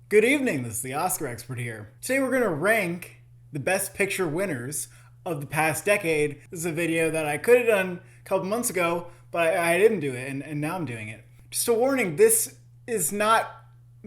Good evening, this is the Oscar expert here. Today we're going to rank the Best Picture winners of the past decade. This is a video that I could have done a couple months ago, but I didn't do it, and now I'm doing it. Just a warning, this is not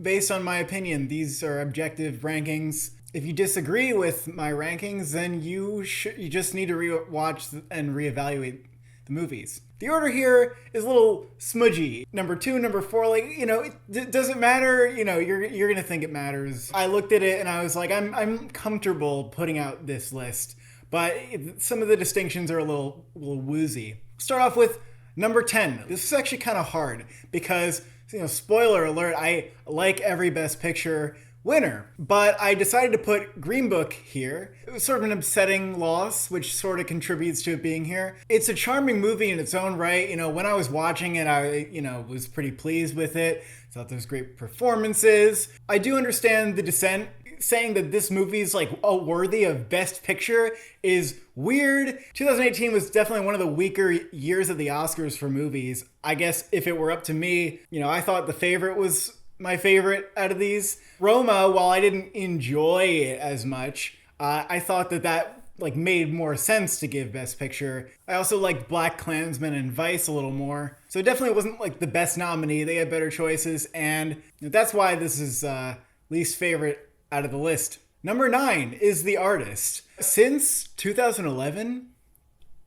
based on my opinion. These are objective rankings. If you disagree with my rankings, then you just need to watch and reevaluate the movies. The order here is a little smudgy. Number 2, number 4, it doesn't matter. You're gonna think it matters. I looked at it and I was like, I'm comfortable putting out this list, but some of the distinctions are a little woozy. Start off with number 10. This is actually kind of hard because, spoiler alert, I like every Best Picture winner, but I decided to put Green Book here. It was sort of an upsetting loss, which sort of contributes to it being here. It's a charming movie in its own right. When I was watching it, I was pretty pleased with it. Thought there was great performances. I do understand the dissent saying that this movie is worthy of Best Picture is weird. 2018 was definitely one of the weaker years of the Oscars for movies. I guess if it were up to me, I thought The Favorite was my favorite out of these. Roma, while I didn't enjoy it as much, I thought that made more sense to give Best Picture. I also liked Black Klansman and Vice a little more. So it definitely wasn't the best nominee. They had better choices, and that's why this is least favorite out of the list. Number 9 is The Artist. Since 2011,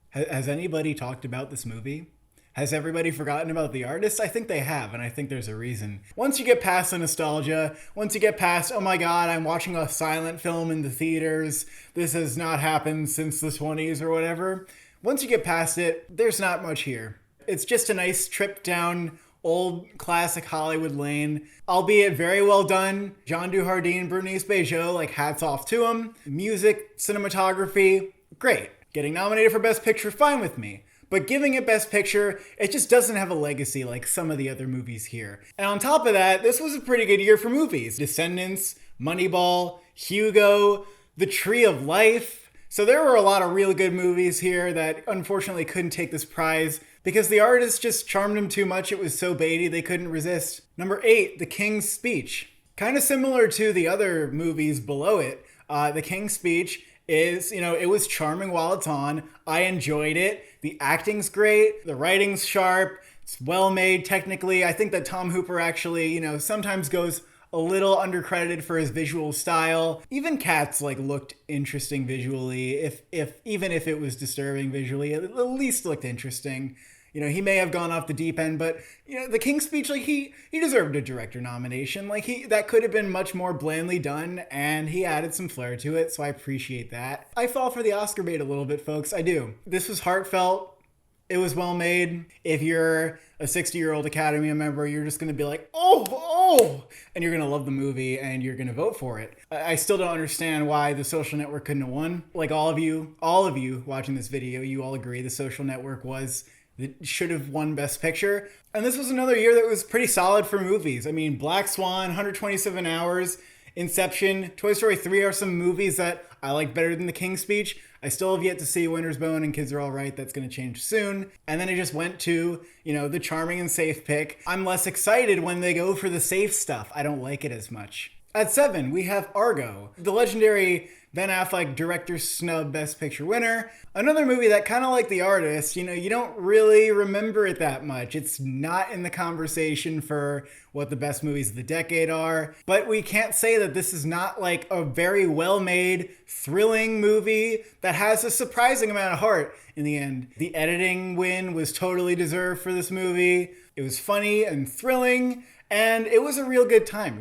has anybody talked about this movie? Has everybody forgotten about The Artist? I think they have, and I think there's a reason. Once you get past the nostalgia, once you get past, oh my god, I'm watching a silent film in the theaters, this has not happened since the 20s or whatever. Once you get past it, there's not much here. It's just a nice trip down old classic Hollywood lane, albeit very well done. Jean Dujardin, Bernice Bejo, hats off to him. Music, cinematography, great. Getting nominated for Best Picture, fine with me. But giving it Best Picture, it just doesn't have a legacy like some of the other movies here. And on top of that, this was a pretty good year for movies. Descendants, Moneyball, Hugo, The Tree of Life. So there were a lot of really good movies here that unfortunately couldn't take this prize because The Artist just charmed them too much. It was so baity they couldn't resist. Number 8, The King's Speech. Kind of similar to the other movies below it. The King's Speech is, it was charming while it's on. I enjoyed it. The acting's great. The writing's sharp. It's well made technically. I think that Tom Hooper actually, sometimes goes a little undercredited for his visual style. Even Cats looked interesting visually. Even if it was disturbing visually, it at least looked interesting. He may have gone off the deep end, but The King's Speech, he deserved a director nomination. That could have been much more blandly done, and he added some flair to it, so I appreciate that. I fall for the Oscar bait a little bit, folks. I do. This was heartfelt. It was well made. If you're a 60-year-old Academy member, you're just going to be like, oh, and you're going to love the movie and you're going to vote for it. I still don't understand why The Social Network couldn't have won. All of you watching this video, you all agree The Social Network should have won Best Picture. And this was another year that was pretty solid for movies. I mean, Black Swan, 127 Hours, Inception, Toy Story 3 are some movies that I like better than The King's Speech. I still have yet to see Winter's Bone and Kids Are All Right. That's going to change soon. And then I just went to, the charming and safe pick. I'm less excited when they go for the safe stuff. I don't like it as much. At 7, we have Argo, the legendary Ben Affleck director snub Best Picture winner. Another movie that kind of like The Artist, you don't really remember it that much. It's not in the conversation for what the best movies of the decade are. But we can't say that this is not a very well-made, thrilling movie that has a surprising amount of heart in the end. The editing win was totally deserved for this movie. It was funny and thrilling, and it was a real good time.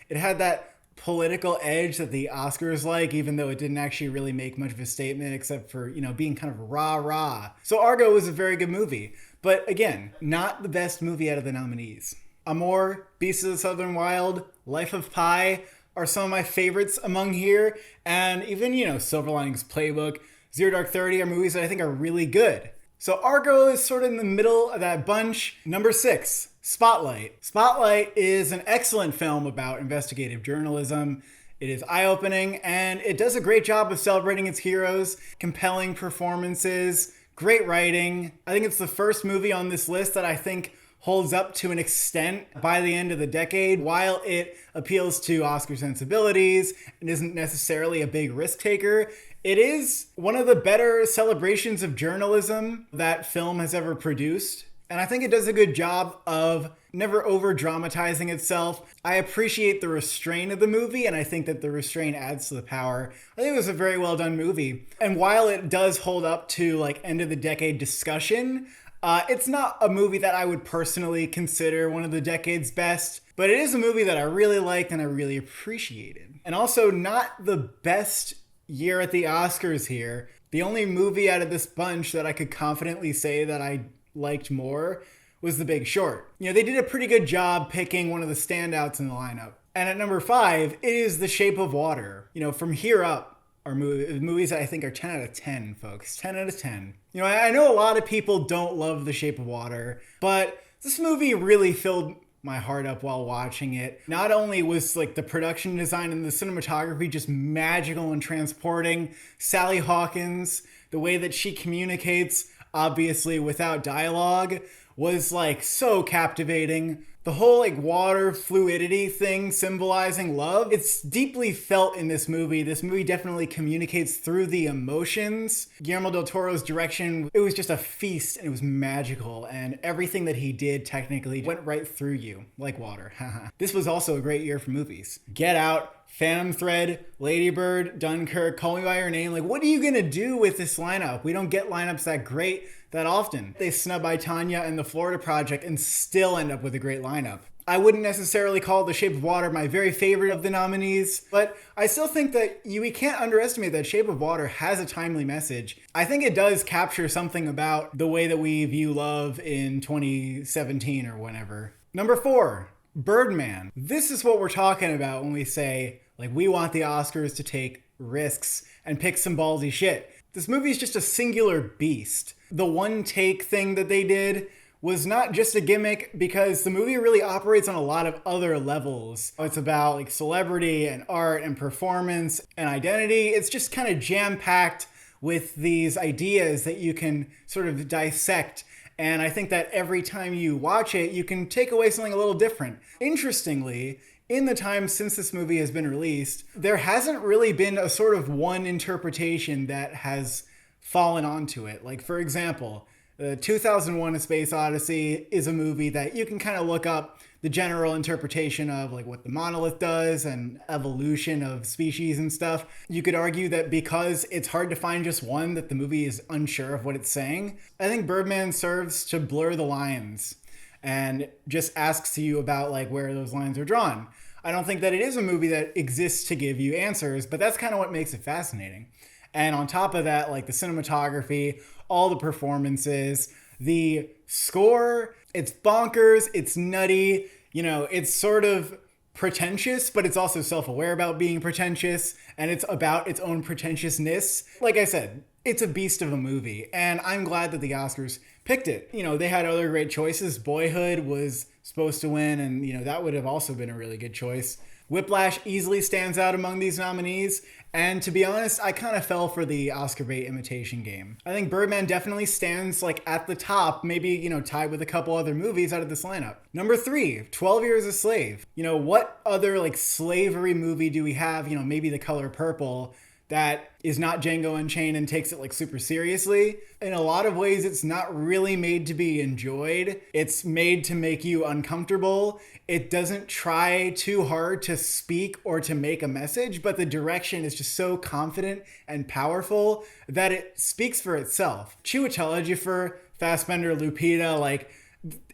It had that political edge that the Oscars even though it didn't actually really make much of a statement except for, being kind of rah-rah. So Argo was a very good movie, but again, not the best movie out of the nominees. Amour, Beasts of the Southern Wild, Life of Pi are some of my favorites among here, and even, Silver Linings Playbook, Zero Dark 30 are movies that I think are really good. So Argo is sort of in the middle of that bunch. Number 6, Spotlight. Spotlight is an excellent film about investigative journalism. It is eye-opening, and it does a great job of celebrating its heroes, compelling performances, great writing. I think it's the first movie on this list that I think holds up to an extent by the end of the decade. While it appeals to Oscar sensibilities and isn't necessarily a big risk taker, it is one of the better celebrations of journalism that film has ever produced. And I think it does a good job of never over dramatizing itself. I appreciate the restraint of the movie, and I think that the restraint adds to the power. I think it was a very well done movie. And while it does hold up to like end of the decade discussion, it's not a movie that I would personally consider one of the decade's best, but it is a movie that I really liked and I really appreciated. And also not the best year at the Oscars here. The only movie out of this bunch that I could confidently say that I liked more was The Big Short. You know, they did a pretty good job picking one of the standouts in the lineup. And at number 5, it is The Shape of Water. You know, from here up are movies that I think are 10 out of 10, folks. 10 out of 10. You know, I know a lot of people don't love The Shape of Water, but this movie really filled my heart up while watching it. Not only was like the production design and the cinematography just magical and transporting, Sally Hawkins, the way that she communicates, obviously without dialogue, was like so captivating. The whole like water fluidity thing symbolizing love, it's deeply felt in this movie. This movie definitely communicates through the emotions. Guillermo del Toro's direction, it was just a feast and it was magical, and everything that he did technically went right through you like water. This was also a great year for movies. Get Out, Phantom Thread, Lady Bird, Dunkirk, Call Me By Your Name. Like, what are you gonna do with this lineup? We don't get lineups that great that often. They snub I, Tonya and The Florida Project and still end up with a great lineup. I wouldn't necessarily call The Shape of Water my very favorite of the nominees, but I still think that we can't underestimate that Shape of Water has a timely message. I think it does capture something about the way that we view love in 2017 or whenever. Number 4, Birdman. This is what we're talking about when we say, like, we want the Oscars to take risks and pick some ballsy shit. This movie is just a singular beast. The one take thing that they did was not just a gimmick, because the movie really operates on a lot of other levels. It's about like celebrity and art and performance and identity. It's just kind of jam-packed with these ideas that you can sort of dissect. And I think that every time you watch it, you can take away something a little different. Interestingly, in the time since this movie has been released, there hasn't really been a sort of one interpretation that has fallen onto it. Like, for example, 2001: A Space Odyssey is a movie that you can kind of look up the general interpretation of like what the monolith does and evolution of species and stuff. You could argue that because it's hard to find just one, that the movie is unsure of what it's saying. I think Birdman serves to blur the lines and just asks you about like where those lines are drawn. I don't think that it is a movie that exists to give you answers, but that's kind of what makes it fascinating. And on top of that, like the cinematography, all the performances, the score, it's bonkers, it's nutty, you know, it's sort of pretentious, but it's also self-aware about being pretentious, and it's about its own pretentiousness. Like I said, it's a beast of a movie, and I'm glad that the Oscars picked it. You know, they had other great choices. Boyhood was supposed to win, and, you know, that would have also been a really good choice. Whiplash easily stands out among these nominees, and to be honest, I kind of fell for the Oscar bait imitation game. I think Birdman definitely stands like at the top, maybe, you know, tied with a couple other movies out of this lineup. Number 3, 12 Years a Slave. You know, what other like slavery movie do we have? You know, maybe The Color Purple, that is not Django Unchained and takes it like super seriously. In a lot of ways, it's not really made to be enjoyed. It's made to make you uncomfortable. It doesn't try too hard to speak or to make a message, but the direction is just so confident and powerful that it speaks for itself. Chiwetel Ejiofor, Fassbender, Lupita, like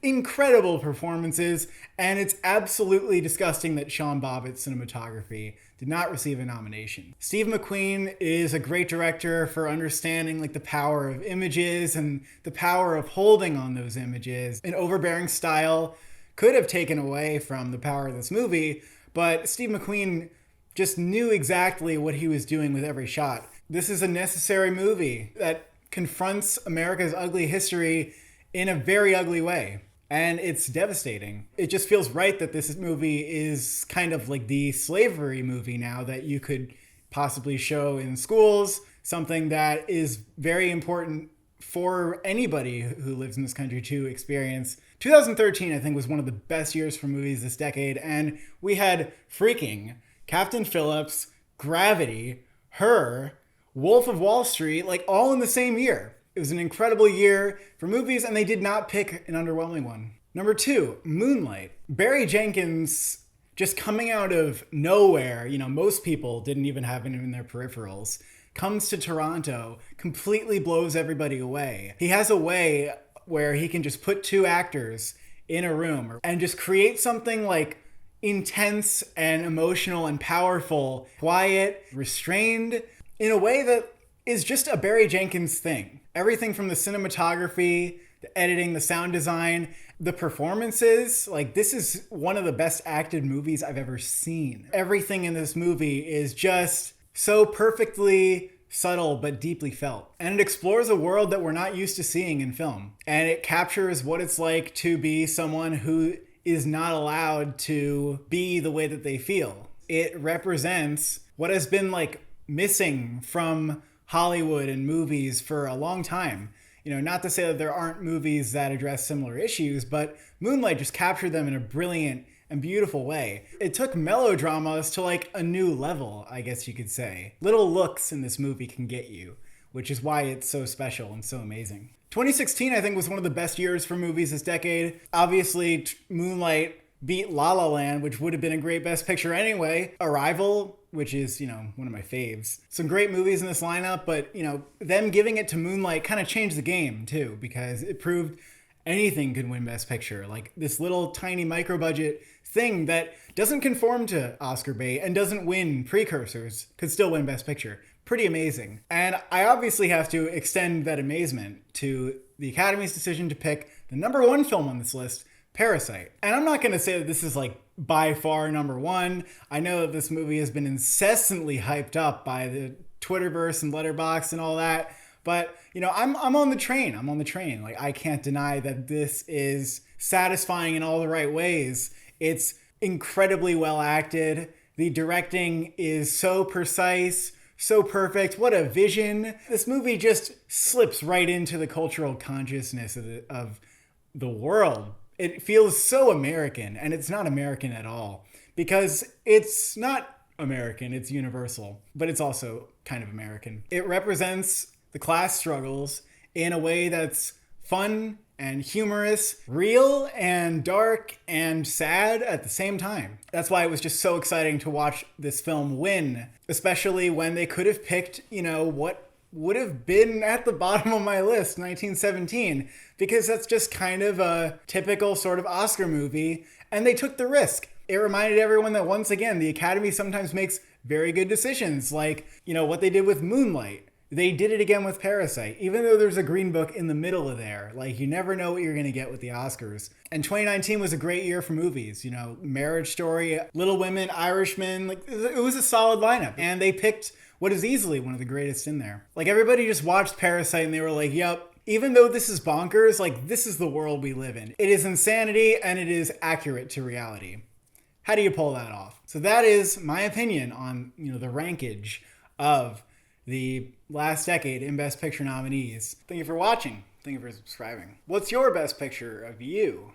incredible performances, and it's absolutely disgusting that Sean Bobbitt's cinematography did not receive a nomination. Steve McQueen is a great director for understanding like the power of images and the power of holding on those images. An overbearing style could have taken away from the power of this movie, but Steve McQueen just knew exactly what he was doing with every shot. This is a necessary movie that confronts America's ugly history in a very ugly way. And it's devastating. It just feels right that this movie is kind of like the slavery movie now that you could possibly show in schools, something that is very important for anybody who lives in this country to experience. 2013, I think, was one of the best years for movies this decade, and we had freaking Captain Phillips, Gravity, Her, Wolf of Wall Street, like all in the same year. It was an incredible year for movies, and they did not pick an underwhelming one. Number 2, Moonlight. Barry Jenkins just coming out of nowhere, most people didn't even have him in their peripherals, comes to Toronto, completely blows everybody away. He has a way where he can just put 2 actors in a room and just create something like intense and emotional and powerful, quiet, restrained, in a way that is just a Barry Jenkins thing. Everything from the cinematography, the editing, the sound design, the performances, like this is one of the best acted movies I've ever seen. Everything in this movie is just so perfectly subtle but deeply felt. And it explores a world that we're not used to seeing in film. And it captures what it's like to be someone who is not allowed to be the way that they feel. It represents what has been like missing from Hollywood and movies for a long time. Not to say that there aren't movies that address similar issues, but Moonlight just captured them in a brilliant and beautiful way. It took melodramas to like a new level, I guess you could say. Little looks in this movie can get you, which is why it's so special and so amazing. 2016, I think, was one of the best years for movies this decade. Obviously, Moonlight beat La La Land, which would have been a great Best Picture anyway. Arrival, which is, one of my faves. Some great movies in this lineup, but, them giving it to Moonlight kind of changed the game, too, because it proved anything could win Best Picture. Like, this little tiny micro-budget thing that doesn't conform to Oscar bait and doesn't win precursors could still win Best Picture. Pretty amazing. And I obviously have to extend that amazement to the Academy's decision to pick the number 1 film on this list, Parasite. And I'm not going to say that this is like by far number 1. I know that this movie has been incessantly hyped up by the Twitterverse and Letterboxd and all that. But, I'm on the train. I'm on the train. Like, I can't deny that this is satisfying in all the right ways. It's incredibly well acted. The directing is so precise, so perfect. What a vision. This movie just slips right into the cultural consciousness of the world. It feels so American, and it's not American at all, because it's not American, it's universal, but it's also kind of American. It represents the class struggles in a way that's fun and humorous, real and dark and sad at the same time. That's why it was just so exciting to watch this film win, especially when they could have picked, what would have been at the bottom of my list, 1917, because that's just kind of a typical sort of Oscar movie, and they took the risk. It reminded everyone that, once again, the Academy sometimes makes very good decisions, like, what they did with Moonlight. They did it again with Parasite, even though there's a green book in the middle of there. Like, you never know what you're going to get with the Oscars. And 2019 was a great year for movies. Marriage Story, Little Women, Irishman. Like, it was a solid lineup. And they picked what is easily one of the greatest in there. Like, everybody just watched Parasite and they were like, yep, even though this is bonkers, like, this is the world we live in. It is insanity and it is accurate to reality. How do you pull that off? So that is my opinion on, the rankage of the last decade in Best Picture nominees. Thank you for watching. Thank you for subscribing. What's your Best Picture of you?